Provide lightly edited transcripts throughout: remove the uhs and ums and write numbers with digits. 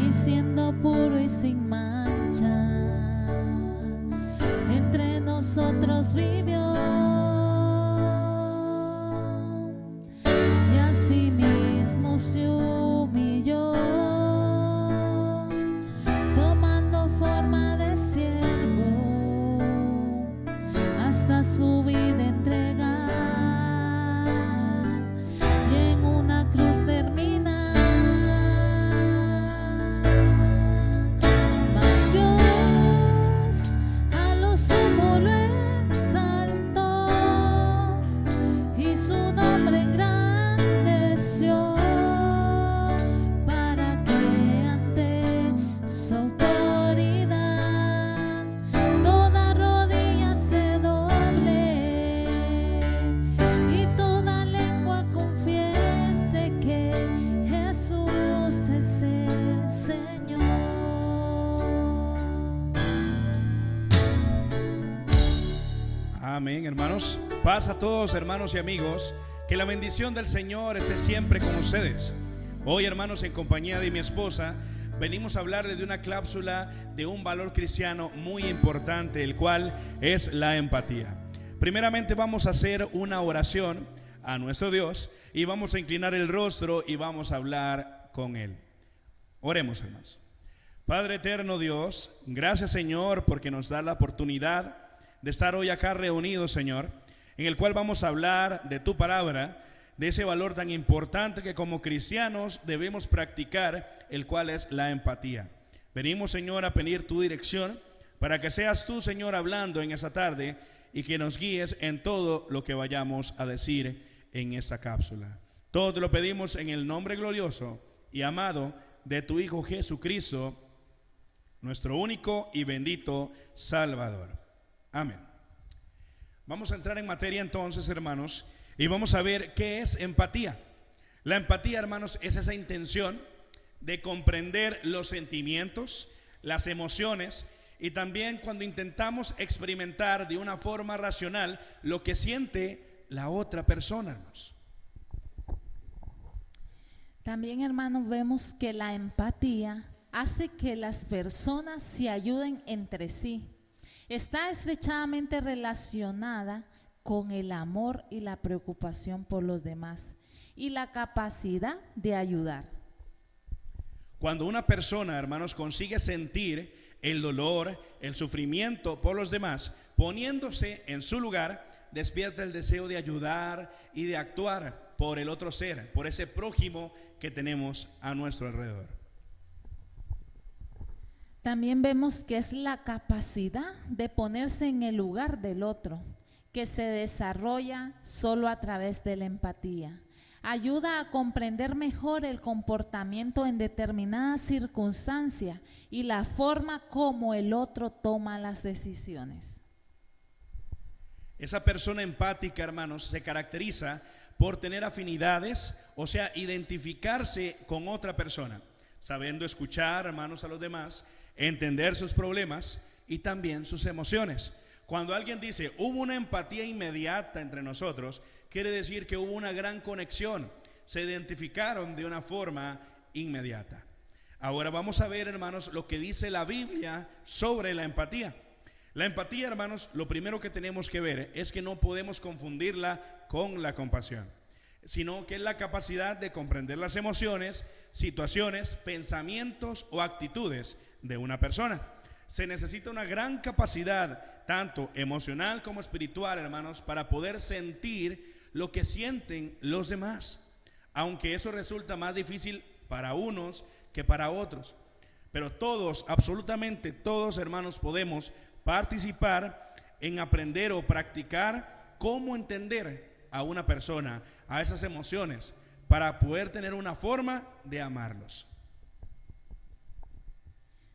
y siendo puro y sin mancha, entre nosotros vivió, y asimismo se humilló, tomando forma de siervo, hasta su vida entregar, y en una cruz terminar. Mas Dios a lo sumo lo exaltó, y su nombre engrandeció, para que ante su autoridad toda rodilla se doble y toda lengua confiese que Jesús es el Señor. Amén, hermanos. Paz a todos, hermanos y amigos. Que la bendición del Señor esté siempre con ustedes. Hoy, hermanos, en compañía de mi esposa, venimos a hablarles de una cláusula de un valor cristiano muy importante, el cual es la empatía. Primeramente vamos a hacer una oración a nuestro Dios y vamos a inclinar el rostro y vamos a hablar con Él. Oremos, hermanos. Padre eterno Dios, gracias, Señor, porque nos da la oportunidad de estar hoy acá reunidos, Señor, en el cual vamos a hablar de tu palabra, de ese valor tan importante que como cristianos debemos practicar, el cual es la empatía. Venimos, Señor, a pedir tu dirección para que seas tú, Señor, hablando en esa tarde y que nos guíes en todo lo que vayamos a decir en esta cápsula. Todo te lo pedimos en el nombre glorioso y amado de tu Hijo Jesucristo, nuestro único y bendito Salvador. Amén. Vamos a entrar en materia entonces, hermanos, y vamos a ver qué es empatía. La empatía, hermanos, es esa intención de comprender los sentimientos, las emociones, y también cuando intentamos experimentar de una forma racional lo que siente la otra persona, hermanos. También, hermanos, vemos que la empatía hace que las personas se ayuden entre sí. Está estrechamente relacionada con el amor y la preocupación por los demás y la capacidad de ayudar. Cuando una persona, hermanos, consigue sentir el dolor, el sufrimiento por los demás, poniéndose en su lugar, despierta el deseo de ayudar y de actuar por el otro ser, por ese prójimo que tenemos a nuestro alrededor. También vemos que es la capacidad de ponerse en el lugar del otro, que se desarrolla solo a través de la empatía. Ayuda a comprender mejor el comportamiento en determinadas circunstancias y la forma como el otro toma las decisiones. Esa persona empática, hermanos, se caracteriza por tener afinidades, o sea, identificarse con otra persona, sabiendo escuchar, hermanos, a los demás, entender sus problemas y también sus emociones. Cuando alguien dice hubo una empatía inmediata entre nosotros, quiere decir que hubo una gran conexión, se identificaron de una forma inmediata. Ahora vamos a ver, hermanos, lo que dice la Biblia sobre la empatía. La empatía, hermanos, lo primero que tenemos que ver es que no podemos confundirla con la compasión, sino que es la capacidad de comprender las emociones, situaciones, pensamientos o actitudes de una persona. Se necesita una gran capacidad, tanto emocional como espiritual, hermanos, para poder sentir lo que sienten los demás, aunque eso resulta más difícil para unos que para otros. Pero todos, absolutamente todos, hermanos, podemos participar en aprender o practicar cómo entender a una persona, a esas emociones, para poder tener una forma de amarlos.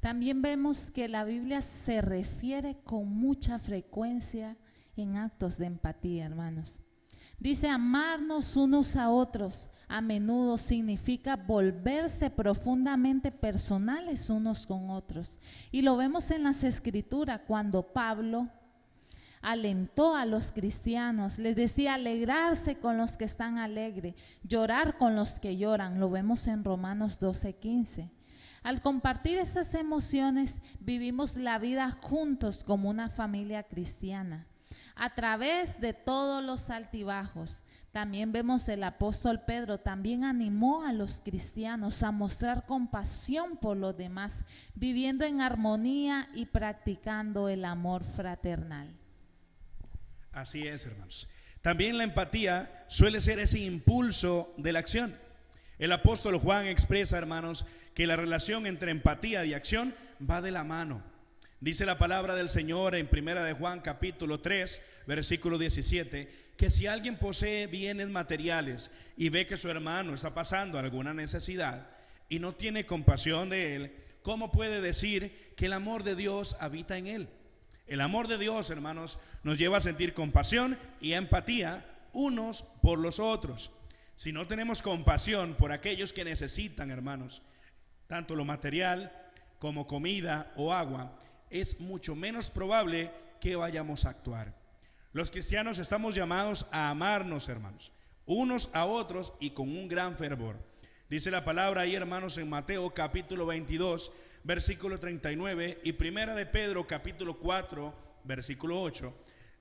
También vemos que la Biblia se refiere con mucha frecuencia en actos de empatía, hermanos. Dice amarnos unos a otros. A menudo significa volverse profundamente personales unos con otros. Y lo vemos en las Escrituras cuando Pablo alentó a los cristianos, les decía alegrarse con los que están alegres, llorar con los que lloran. Lo vemos en Romanos 12:15. Al compartir estas emociones, vivimos la vida juntos como una familia cristiana. A través de todos los altibajos, también vemos el apóstol Pedro, también animó a los cristianos a mostrar compasión por los demás, viviendo en armonía y practicando el amor fraternal. Así es, hermanos. También la empatía suele ser ese impulso de la acción. El apóstol Juan expresa, hermanos, que la relación entre empatía y acción va de la mano. Dice la palabra del Señor en Primera de Juan capítulo 3, versículo 17, que si alguien posee bienes materiales y ve que su hermano está pasando alguna necesidad y no tiene compasión de él, ¿cómo puede decir que el amor de Dios habita en él? El amor de Dios, hermanos, nos lleva a sentir compasión y empatía unos por los otros. Si no tenemos compasión por aquellos que necesitan, hermanos, tanto lo material como comida o agua, es mucho menos probable que vayamos a actuar. Los cristianos estamos llamados a amarnos, hermanos, unos a otros y con un gran fervor. Dice la palabra ahí, hermanos, en Mateo capítulo 22, versículo 39 y Primera de Pedro capítulo 4, versículo 8,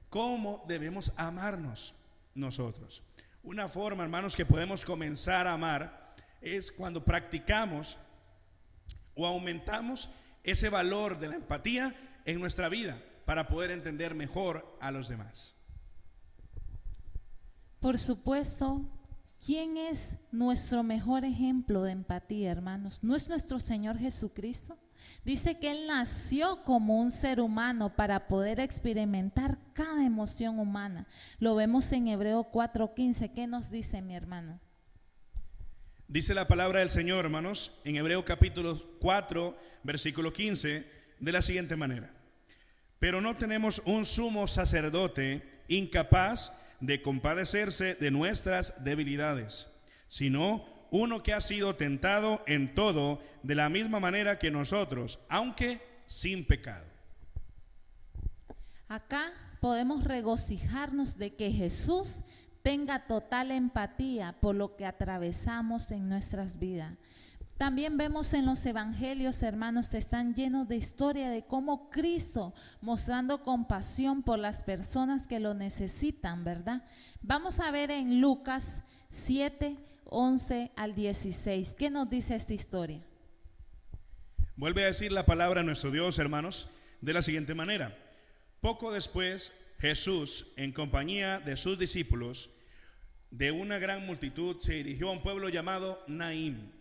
cómo debemos amarnos nosotros. Una forma, hermanos, que podemos comenzar a amar es cuando practicamos o aumentamos ese valor de la empatía en nuestra vida para poder entender mejor a los demás. Por supuesto, ¿quién es nuestro mejor ejemplo de empatía, hermanos? ¿No es nuestro Señor Jesucristo? Dice que Él nació como un ser humano para poder experimentar cada emoción humana. Lo vemos en Hebreo 4:15. ¿Qué nos dice, mi hermano? Dice la palabra del Señor, hermanos, en Hebreo capítulo 4, versículo 15, de la siguiente manera: pero no tenemos un sumo sacerdote incapaz de compadecerse de nuestras debilidades, sino uno que ha sido tentado en todo de la misma manera que nosotros, aunque sin pecado. Acá podemos regocijarnos de que Jesús tenga total empatía por lo que atravesamos en nuestras vidas. También vemos en los evangelios, hermanos, que están llenos de historia de cómo Cristo, mostrando compasión por las personas que lo necesitan, ¿verdad? Vamos a ver en Lucas 7, 11 al 16. ¿Qué nos dice esta historia? Vuelve a decir la palabra de nuestro Dios, hermanos, de la siguiente manera: poco después, Jesús, en compañía de sus discípulos, de una gran multitud, se dirigió a un pueblo llamado Naín.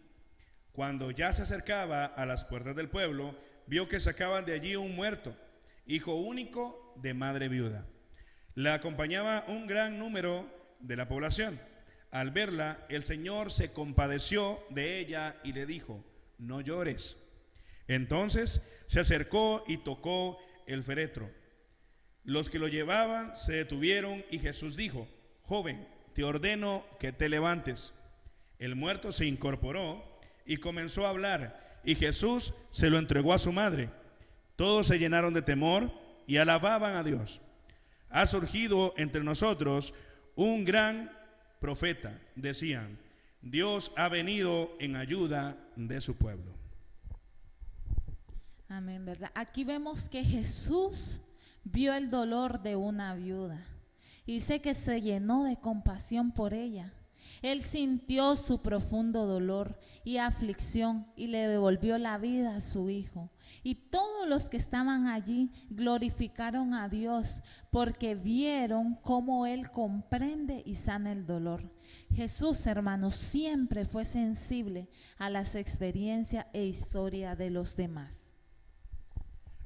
Cuando ya se acercaba a las puertas del pueblo, vio que sacaban de allí un muerto, hijo único de madre viuda. Le acompañaba un gran número de la población. Al verla, el Señor se compadeció de ella y le dijo: no llores. Entonces se acercó y tocó el féretro. Los que lo llevaban se detuvieron y Jesús dijo: joven, te ordeno que te levantes. El muerto se incorporó y comenzó a hablar, y Jesús se lo entregó a su madre. Todos se llenaron de temor y alababan a Dios. Ha surgido entre nosotros un gran profeta, decían. Dios ha venido en ayuda de su pueblo. Amén, ¿verdad? Aquí vemos que Jesús vio el dolor de una viuda y dice que se llenó de compasión por ella. Él sintió su profundo dolor y aflicción y le devolvió la vida a su hijo. Y todos los que estaban allí glorificaron a Dios porque vieron cómo Él comprende y sana el dolor. Jesús, hermanos, siempre fue sensible a las experiencias e historia de los demás.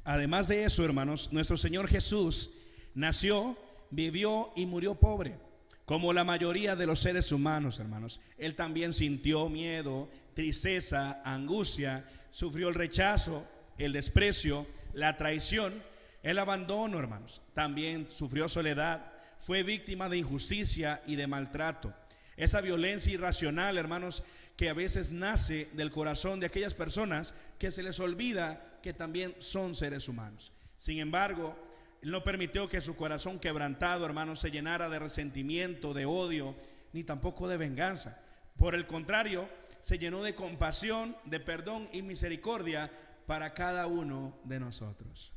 Además de eso, hermanos, nuestro Señor Jesús nació, vivió y murió pobre, como la mayoría de los seres humanos, hermanos. Él también sintió miedo, tristeza, angustia, sufrió el rechazo, el desprecio, la traición, el abandono, hermanos. También sufrió soledad, fue víctima de injusticia y de maltrato. Esa violencia irracional, hermanos, que a veces nace del corazón de aquellas personas que se les olvida que también son seres humanos. Sin embargo, Él no permitió que su corazón quebrantado, hermanos, se llenara de resentimiento, de odio, ni tampoco de venganza. Por el contrario, se llenó de compasión, de perdón y misericordia para cada uno de nosotros.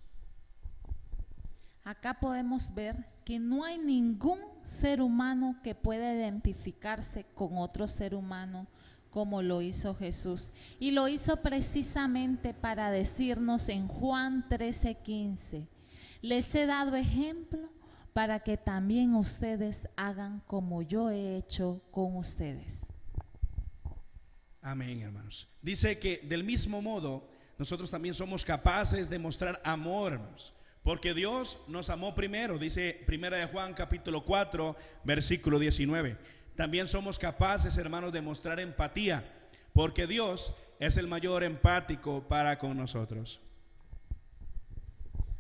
Acá podemos ver que no hay ningún ser humano que pueda identificarse con otro ser humano como lo hizo Jesús. Y lo hizo precisamente para decirnos en Juan 13:15, les he dado ejemplo para que también ustedes hagan como yo he hecho con ustedes. Amén, hermanos. Dice que del mismo modo nosotros también somos capaces de mostrar amor, hermanos, porque Dios nos amó primero, dice 1 de Juan capítulo 4 versículo 19. También somos capaces, hermanos, de mostrar empatía, porque Dios es el mayor empático para con nosotros.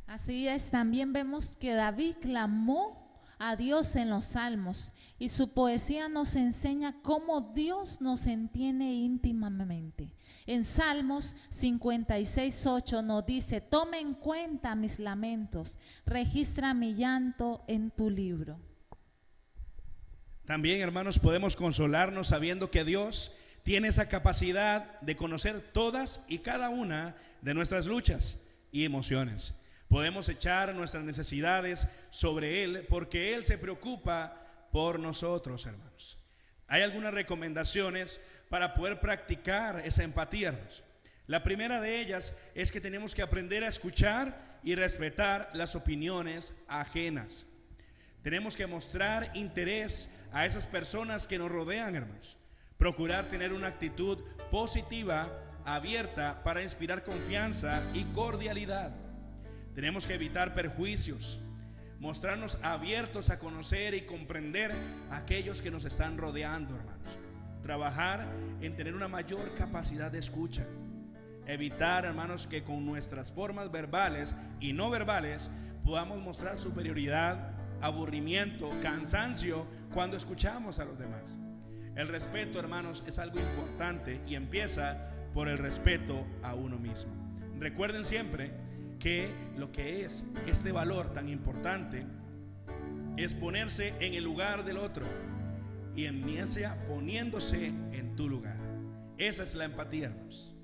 Así es, también vemos que David clamó a Dios en los salmos y su poesía nos enseña cómo Dios nos entiende íntimamente. En Salmos 56:8 nos dice, toma en cuenta mis lamentos, registra mi llanto en tu libro. También, hermanos, podemos consolarnos sabiendo que Dios tiene esa capacidad de conocer todas y cada una de nuestras luchas y emociones. Podemos echar nuestras necesidades sobre Él porque Él se preocupa por nosotros, hermanos. Hay algunas recomendaciones para poder practicar esa empatía, hermanos. La primera de ellas es que tenemos que aprender a escuchar y respetar las opiniones ajenas. Tenemos que mostrar interés a esas personas que nos rodean, hermanos. Procurar tener una actitud positiva, abierta, para inspirar confianza y cordialidad. Tenemos que evitar perjuicios, mostrarnos abiertos a conocer y comprender a aquellos que nos están rodeando, hermanos. Trabajar en tener una mayor capacidad de escucha. Evitar, hermanos, que con nuestras formas verbales y no verbales podamos mostrar superioridad, aburrimiento, cansancio cuando escuchamos a los demás. El respeto, hermanos, es algo importante y empieza por el respeto a uno mismo. Recuerden siempre que lo que es este valor tan importante es ponerse en el lugar del otro y empieza poniéndose en tu lugar. Esa es la empatía, hermanos.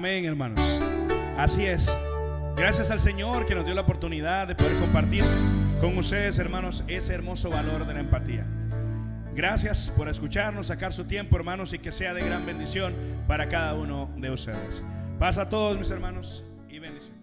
Amén, hermanos. Así es. Gracias al Señor que nos dio la oportunidad de poder compartir con ustedes, hermanos, ese hermoso valor de la empatía. Gracias por escucharnos, sacar su tiempo, hermanos, y que sea de gran bendición para cada uno de ustedes. Paz a todos, mis hermanos, y bendiciones.